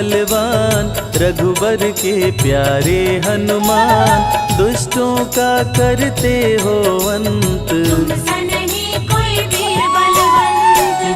बलवान, रघुबर के प्यारे हनुमान, दुष्टों का करते हो अंत।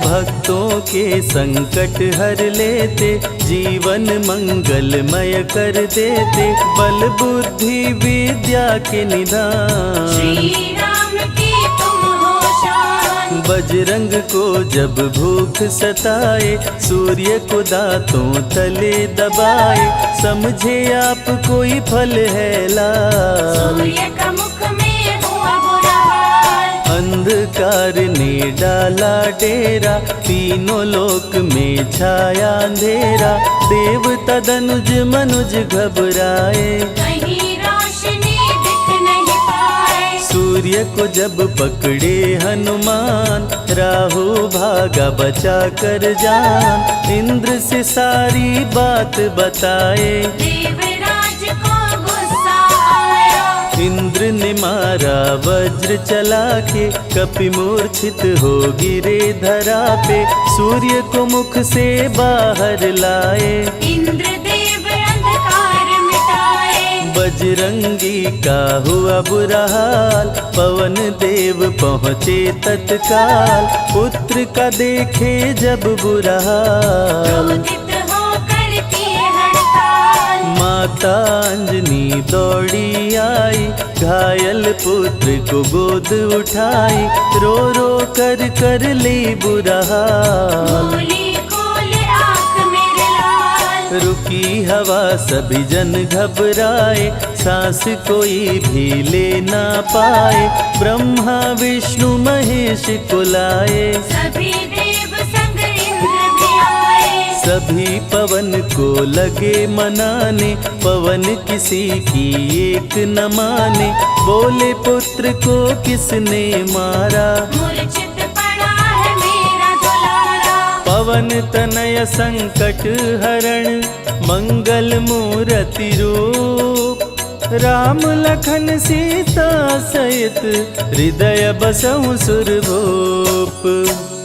भक्तों के संकट हर लेते, जीवन मंगलमय कर देते, बल बुद्धि विद्या के निधान। श्री राम की तुम हो शान। बजरंग को जब भूख सताए, सूर्य को दांतों तले दबाए, समझे आप कोई फल है लाल। सूर्य का मुख में हुआ बुरा हाल। अंधकार ने डाला डेरा, तीनों लोक में छाया अंधेरा, देवता धनुज मनुज घबराए, कहीं रोशनी दिख नहीं पाए। सूर्य को जब पकड़े हनुमान, राहु भागा बचा कर जान, इंद्र से सारी बात बताए, देवराज को गुस्सा आया। इंद्र ने मारा वज्र चला के, कपि मूर्छित हो गिरे धरा पे, सूर्य को मुख से बाहर लाए, इंद्रदेव अंधकार मिटाए। बजरंगी का हुआ बुरा हाल, पवन देव पहुँचे तत्काल, पुत्र का देखे जब बुरा हाल, क्रोधित होकर किए हड़ताल। माता अंजनी दौड़ी आई, घायल पुत्र को गोद उठाई, रो रो कर ली बुरा हाल। बोली खोले आँख मेरे लाल। रुकी हवा सभी जन घबराए, सांस कोई भी ले ना पाए, ब्रह्मा विष्णु महेश को लाए, सभी देव संग इंद्र भी आए। सभी पवन को लगे मनाने, पवन किसी की एक न माने, बोले पुत्र को किसने मारा, मूर्छित पड़ा है मेरा दुलारा। पवन तनय संकट हरण, मंगल मूर्ति रूप, राम लखन सीता सहित, हृदय बसहु सुरभूप।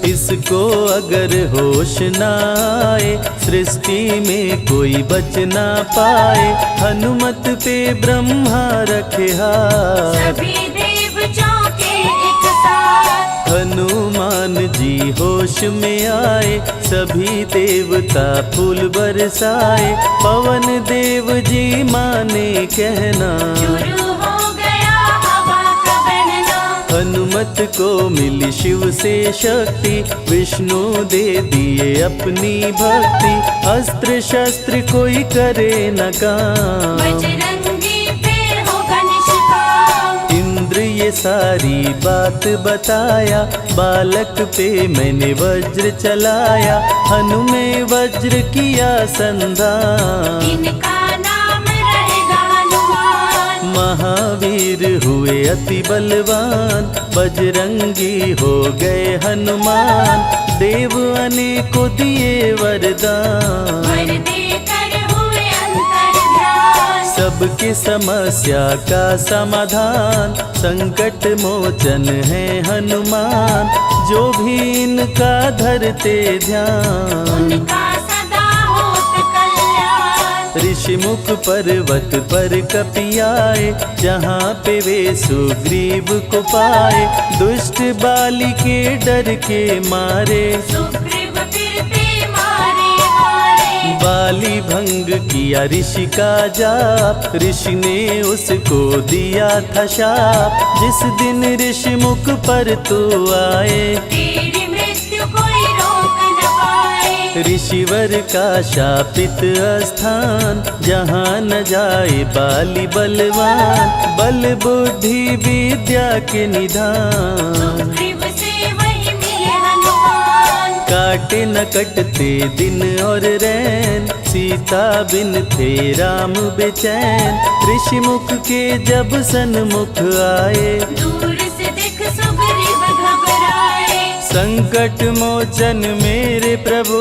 इसको अगर होश न आए, सृष्टि में कोई बच ना पाए, हनुमत पे ब्रह्मा रखे हाथ, सभी देव चौंके एक साथ। हनुमान जी होश में आए, सभी देवता फूल बरसाए, पवन देव जी माने कहना, शुरू हो गया हवा का बहना। हनुमत को मिली शिव से शक्ति, विष्णु दे दिए अपनी भक्ति, अस्त्र शस्त्र कोई करे न काम, बजरंगी पे होगा निष्काम। इंद्र ये सारी बात बताया, बालक पे मैंने वज्र चलाया, हनु में वज्र किया संधान, इनका नाम रहेगा हनुमान। महावीर हुए अति बलवान, बजरंगी हो गए हनुमान, देव अनेको दिए वरदान, वर देकर हुए अंतर्ध्यान। सबकी समस्या का समाधान, संकट मोचन है हनुमान, जो भी इनका धरते ध्यान, उनका सदा होत कल्याण। ऋषि मुख पर्वत पर कपि आए, जहाँ पे वे सुग्रीव को पाए, दुष्ट बाली के डर के मारे, सुग्रीव फिरते मारे हारे। बाली भंग किया ऋषि का जाप, ऋषि ने उसको दिया था शाप, जिस दिन ऋषि मुख पर तू आए, तेरी मृत्यु कोई रोक न पाए। ऋषिवर का शापित स्थान, जहाँ न जाए बाली बलवान, बल बुद्धि विद्या के निधान, सुग्रीव से वही मिले हनुमान। काटे न कटते दिन और रैन, सीता बिन थे राम बेचैन, ऋषि मुख के जब सन्मुख आए, दूर से दिख सुग्रीव घबराए। संकट मोचन मेरे प्रभु,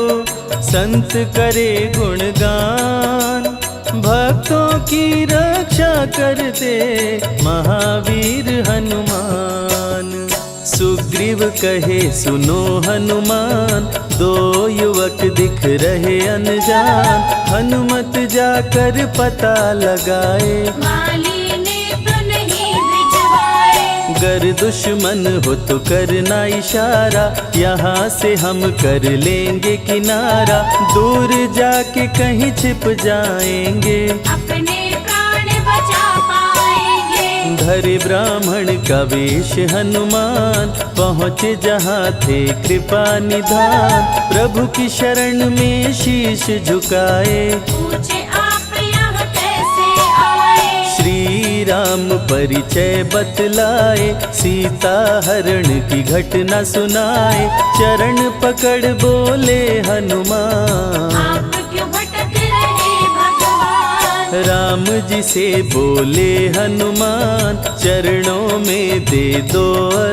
संत करे गुणगान, भक्तों की रक्षा करते महावीर हनुमान। सुग्रीव कहे सुनो हनुमान, दो युवक दिख रहे अनजान। हनुमत जाकर पता लगाए, माली ने तो नहीं भिजवाए। गर दुश्मन हो तो करना इशारा, यहाँ से हम कर लेंगे किनारा। दूर जाके कहीं छिप जाएंगे, अपने प्राण बचा पाएंगे। धरे ब्राह्मण का वेश हनुमान, पहुँचे जहाँ थे कृपा निधान। प्रभु की शरण में शीश झुकाए, पूछे आप यहाँ कैसे आए। श्री राम परिचय बतलाए, सीता हरण की घटना सुनाए। चरण पकड़ बोले हनुमान, आप क्यों भटक रहे भगवान। राम जी से बोले हनुमान, चरणों में दे दो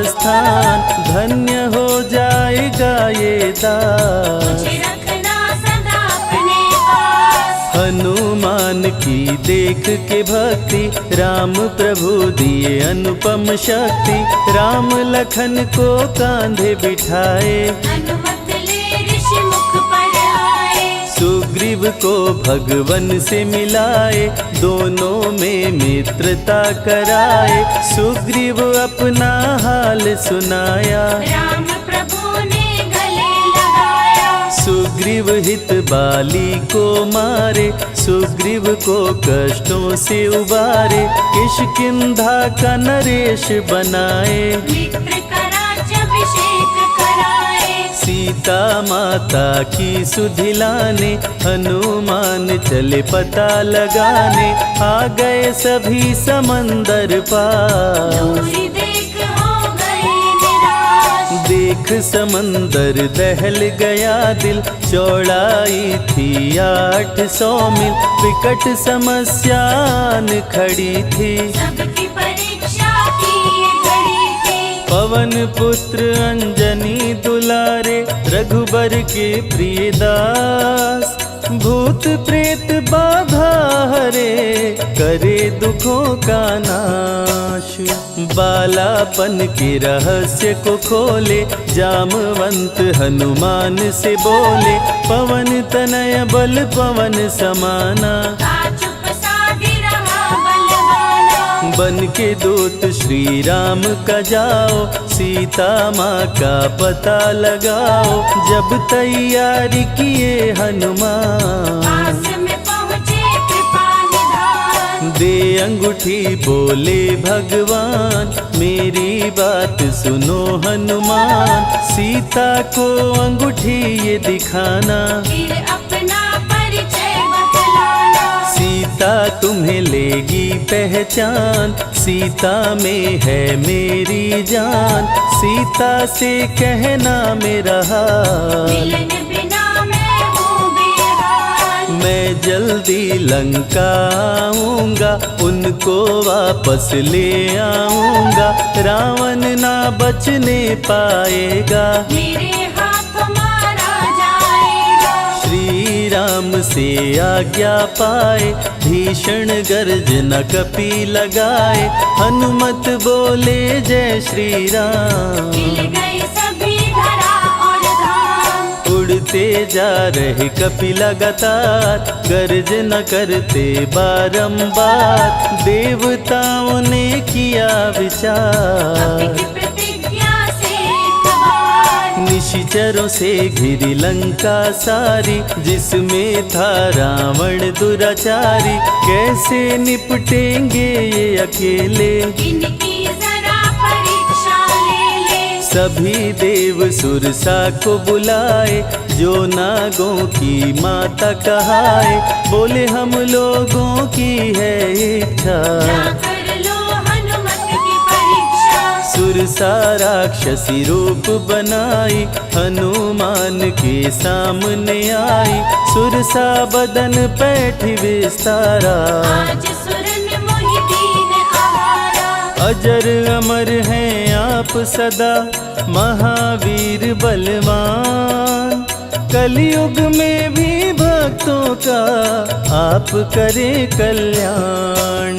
स्थान। धन्य हो जाएगा ये दास, मुझे रखना सदा अपने पास। हनुमान की देख के भक्ति, राम प्रभु दिए अनुपम शक्ति। राम लखन को कांधे बिठाए, अनुमत ले ऋषि मुख पर आए। सुग्रीव को भगवन से मिलाए, दोनों में मित्रता कराए। सुग्रीव अपना हाल सुनाया, राम प्रभु ने गले लगाया। सुग्रीव हित बाली को मारे, सुग्रीव को कष्टों से उबारे। किष्किंधा का नरेश बनाए, मित्र का राज्याभिषेक कराए। सीता माता की सुधि लाने। हनुमान चले पता लगाने, आ गए सभी समंदर पार। दूरी देख हो गए निराश। देख समंदर दहल गया दिल, चौड़ाई थी 800 मील। विकट समस्या आन खड़ी थी, सबकी परीक्षा की ये घड़ी थी। पवन पुत्र अंजनी दुलारे, रघुबर के प्रिय दास। भूत प्रेत बाधा हरे, करे दुखों का नाश। बालापन के रहस्य को खोले, जामवंत हनुमान से बोले। पवन तनय बल पवन समाना, का चुप साधी रहा बलवाना। बन के दूत श्री राम का जाओ, सीता माँ का पता लगाओ। जब तैयारी किए हनुमान, पास में पहुँचे कृपा निधान। दे अंगूठी बोले भगवान, मेरी बात सुनो हनुमान। सीता को अंगूठी ये दिखाना, फिर अपना परिचय बतलाना। सीता तुम्हें लेगी पहचान। सीता में है मेरी जान, सीता से कहना मेरा हाल। मिलन बिना मैं हूँ बेहाल। मैं जल्दी लंका आऊंगा, उनको वापस ले आऊंगा। रावण ना बचने पाएगा, मेरे हाथ मारा जाएगा। श्री राम से आज्ञा पाए, भीषण गर्जना कपि लगाए। हनुमत बोले जय श्री राम, मिल गए सभी धरा और धाम। उड़ते जा रहे कपि लगातार, गर्जना करते बारंबार। देवताओं ने किया विचार, की प्रतिज्ञा से एक बार। निशिचरों से घिरी लंका सारी, जिसमें था रावण दुराचारी। कैसे निपटेंगे ये अकेले, इनकी जरा परीक्षा ले ले। सभी देव सुरसा को बुलाए, जो नागों की माता कहाए। बोले हम लोगों की है इच्छा, कर लो हनुमत की परीक्षा। सुरसा राक्षसी रूप बनाई, हनुमान के सामने आई। सुरसा बदन पैठ विस्तारा, आज सुरन मोहि दीन आहारा। अजर अमर हैं आप सदा, महावीर बलवान। कलयुग में भी भक्तों का आप करें कल्याण।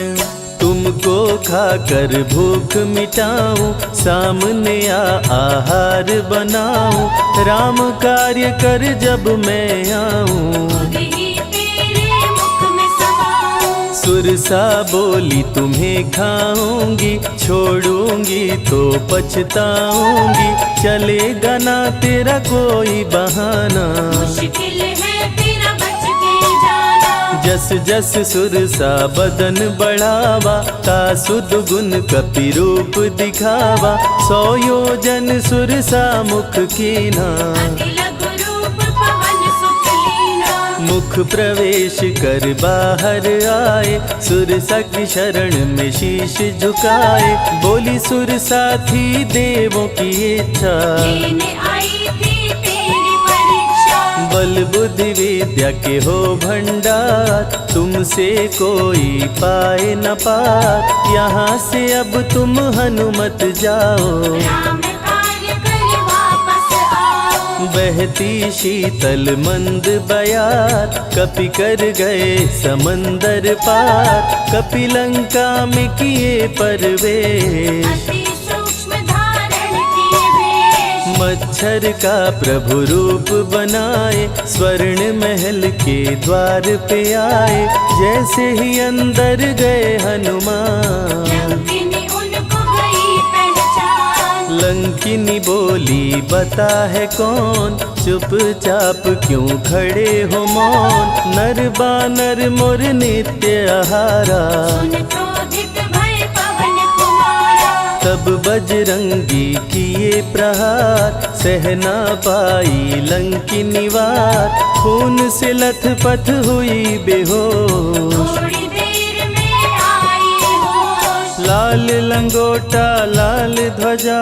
तुम तुमको खाकर भूख मिटाऊं, सामने आहार बनाऊं, राम कार्य कर जब मैं आऊं। खुद ही तेरे मुख में समाऊं। सुरसा बोली तुम्हें खाऊंगी, छोड़ूंगी तो पछताऊंगी, चलेगा ना तेरा कोई बहाना। मुश्किल है तेरा बच के जाना। जस जस सुरसा बदन बढ़ावा, तासु दुगुन कपि रूप दिखावा, 100 योजन सुरसा मुख कीना। अति लघु रूप पवन सुख लीना। मुख प्रवेश कर बाहर आए, सुरसा की शरण में शीश झुकाए, बोली सुरसा थी देवों की इच्छा, लेने आई थी तेरी परीक्षा। बल बुद्धि विद्या के हो भंडार, तुमसे कोई पाए न पार, यहाँ से अब तुम हनुमत जाओ। राम कार्य कर वापस आओ। बहती शीतल मंद बयार, कपि कर गए समंदर पार, कपि लंका में किए परवेश, अति सूक्ष्म धारण किए वेश। मच्छर का प्रभु रूप बनाए, स्वर्ण महल के द्वार पे आए, जैसे ही अंदर गए हनुमान। लंकिनी उनको गई पहचान। लंकिनी बोली बता है कौन, चुपचाप क्यों खड़े हो मौन, नर बानर मोर नित्य आहारा। सुन क्रोधित भय पवन कुमारा। तब बजरंगी किए प्रहार, सहना पाई लंकिनी वार, खून से लथपथ हुई बेहोश। थोड़ी देर में आई होश। लाल लंगोटा लाल ध्वजा,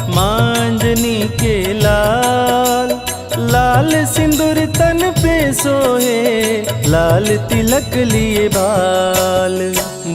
मांजनी के लाल, लाल सिंदूर तन पे सोहे, लाल तिलक लिए बाल।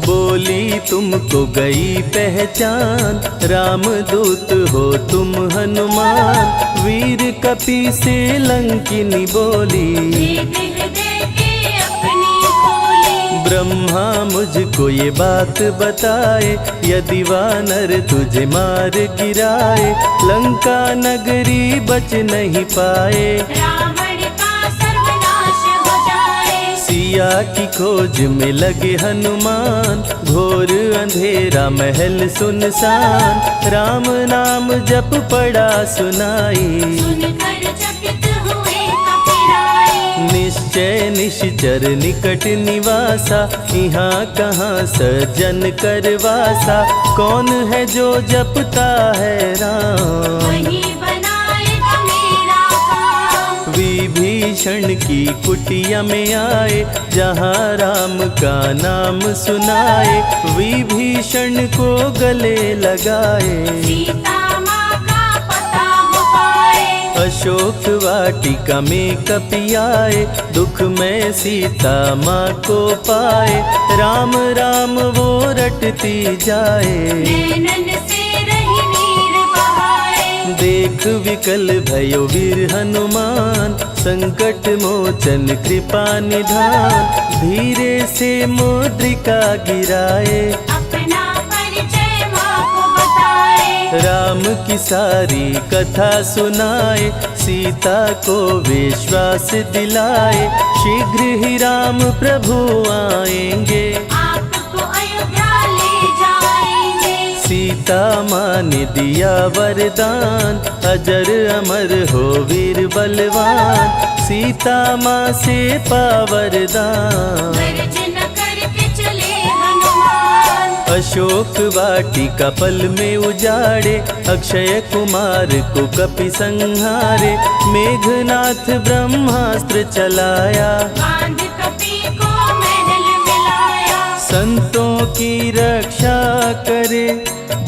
बोली तुमको गई पहचान, रामदूत हो तुम हनुमान, वीर कपि से लंकिनी बोली, भेद हृदय के अपनी खोली। ब्रह्मा मुझको ये बात बताए, यदि वानर तुझे मार गिराए, लंका नगरी बच नहीं पाए, रावण का सर्वनाश हो जाए। सिया की खोज में लगे हनुमान, घोर अंधेरा महल सुनसान, राम नाम जप पड़ा सुनाई, सुनकर चकित हुए कपिराए। निश्चय निश्चर निकट निवासा, यहाँ कहाँ सज्जन करवासा, कौन है जो जपता है राम, वही बनाएगा मेरा काम। विभीषण की कुटिया में आए, जहाँ राम का नाम सुनाए, विभीषण को गले लगाए, सीता माँ का पता हो पाए। अशोक वाटिका में कपि आए, दुख में सीता माँ को पाए, राम राम वो रटती जाए, नैनन से रही नीर बहाए। देख विकल भयो वीर हनुमान, संकट मोचन कृपा निधान, धीरे से मुद्रिका गिराए, अपना परिचय माँ को बताए। राम की सारी कथा सुनाए, सीता को विश्वास दिलाए, शीघ्र ही राम प्रभु आएंगे, आपको अयोध्या ले जाएंगे। सीता माँ ने दिया वरदान, अजर अमर हो वीर बलवान, सीता माँ से पा वरदान। गर्जन करके चले हनुमान। अशोक वाटिका पल में उजाड़े, अक्षय कुमार को कपि संहारे, मेघनाथ ब्रह्मास्त्र चलाया, बांध कपि को महल मिलाया। संतों की रक्षा करे,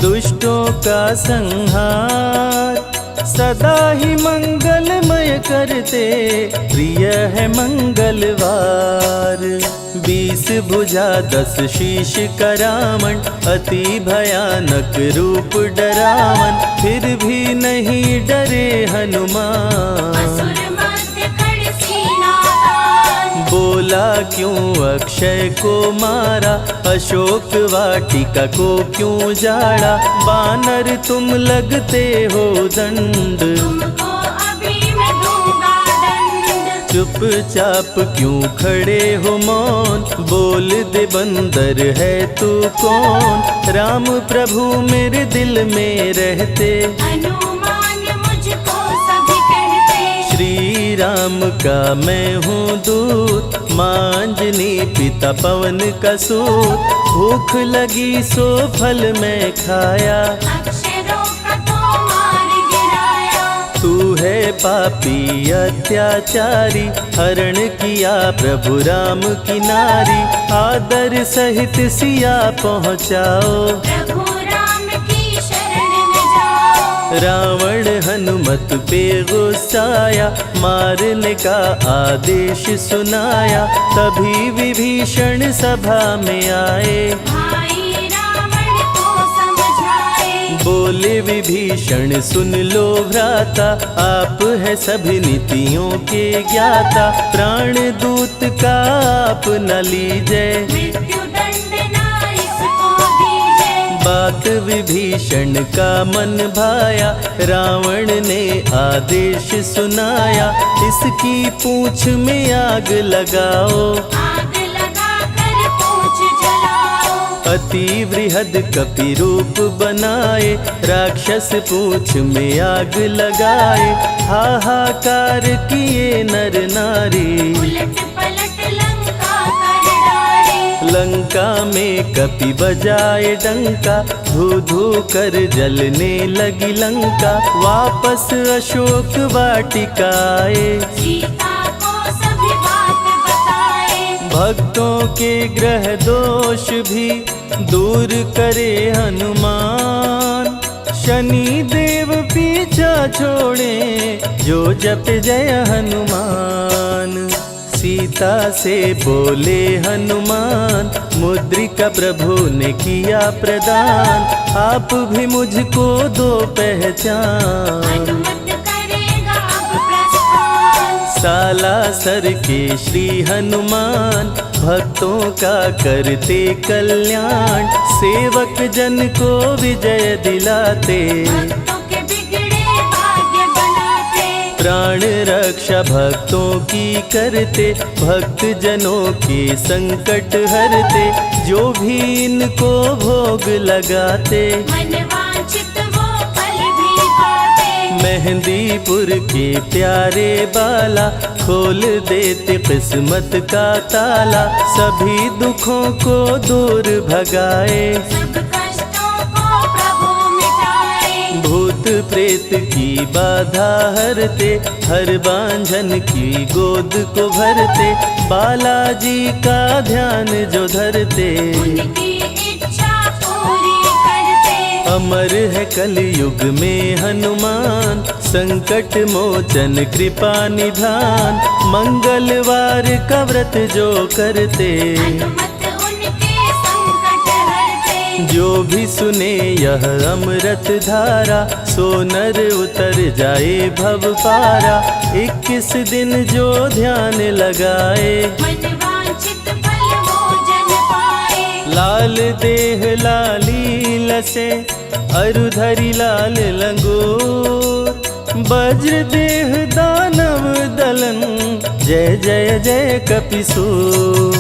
दुष्टों का संहार, सदा ही मंगलमय करते, प्रिय है मंगलवार। 20 भुजा 10 शीश करावन, अति भयानक रूप डरावन, फिर भी नहीं डरे हनुमान। असुर मध्य खड़ सीना तान। बोला क्यों अक्षय को मारा, अशोक वाटिका को क्यों जाड़ा, बानर तुम लगते हो दंड, तुमको अभी मैं दूंगा दंड। चुपचाप क्यों खड़े हो मौन, बोल दे बंदर है तू कौन, राम प्रभु मेरे दिल में रहते, हनुमान मुझको सभी कहते। श्री राम का मैं हूँ दूत, मांजनी पिता पवन का सूत, भूख लगी सो फल मैं खाया, अक्षरों का तो मार गिराया। तू है पापी अत्याचारी, हरण किया प्रभु राम की नारी, आदर सहित सिया पहुँचाओ, प्रभु राम की शरण में जाओ। रावण हनुमत पे गुस्साया, मारने का आदेश सुनाया, तभी विभीषण सभा में आए, भाई रावण को समझाए। बोले विभीषण सुन लो भ्राता, आप है सभी नीतियों के ज्ञाता, प्राण दूत का आप न लीजिए, मृत्यु दंड ना इसको दीजिए। बात विभीषण का मन भाया, रावण ने आदेश सुनाया, इसकी पूंछ में आग लगाओ, आग लगा कर पूछ जलाओ। अति वृहद कपि रूप बनाए, राक्षस पूंछ में आग लगाए, हाहाकार किए नर नारी, उलट पलट लंका कर डाले। लंका में कपि बजाए डंका, धू धू कर जलने लगी लंका, वापस अशोक वाटिका आए, सीता को सभी बात बताए। भक्तों के ग्रह दोष भी दूर करे हनुमान, शनि देव पीछा छोड़े जो जप जय हनुमान। सीता से बोले हनुमान, मुद्रिका प्रभु ने किया प्रदान, आप भी मुझको दो पहचान, हनुमत करेगा अब प्रस्थान। सालासर के श्री हनुमान, भक्तों का करते कल्याण, सेवक जन को विजय दिलाते, भक्तों के बिगड़े भाग्य बनाते। प्राण रक्षा भक्तों की करते, भक्त जनों के संकट हरते, जो भी इनको भोग लगाते, मनवांछित वो फल भी पाते। मेहंदीपुर के प्यारे बाला, खोल देते किस्मत का ताला, सभी दुखों को दूर भगाए, सब कष्टों को प्रभु मिटाए। भूत प्रेत की बाधा हरते, हर बांझन की गोद को भरते, बालाजी का ध्यान जो धरते, उनकी इच्छा पूरी करते। अमर है कलयुग में हनुमान, संकट मोचन कृपा निधान, मंगलवार का व्रत जो करते, हनुमत उनके संकट हरते। जो भी सुने यह अमृत धारा, सो नर उतर जाए भव पारा, 21 दिन जो ध्यान लगाए, मनवांछित फल वो जन पाए। लाल देह लाली लसे, अरुधरी लाल लंगोर, वज्र देह दानव दलन, जय जय जय कपिसूर।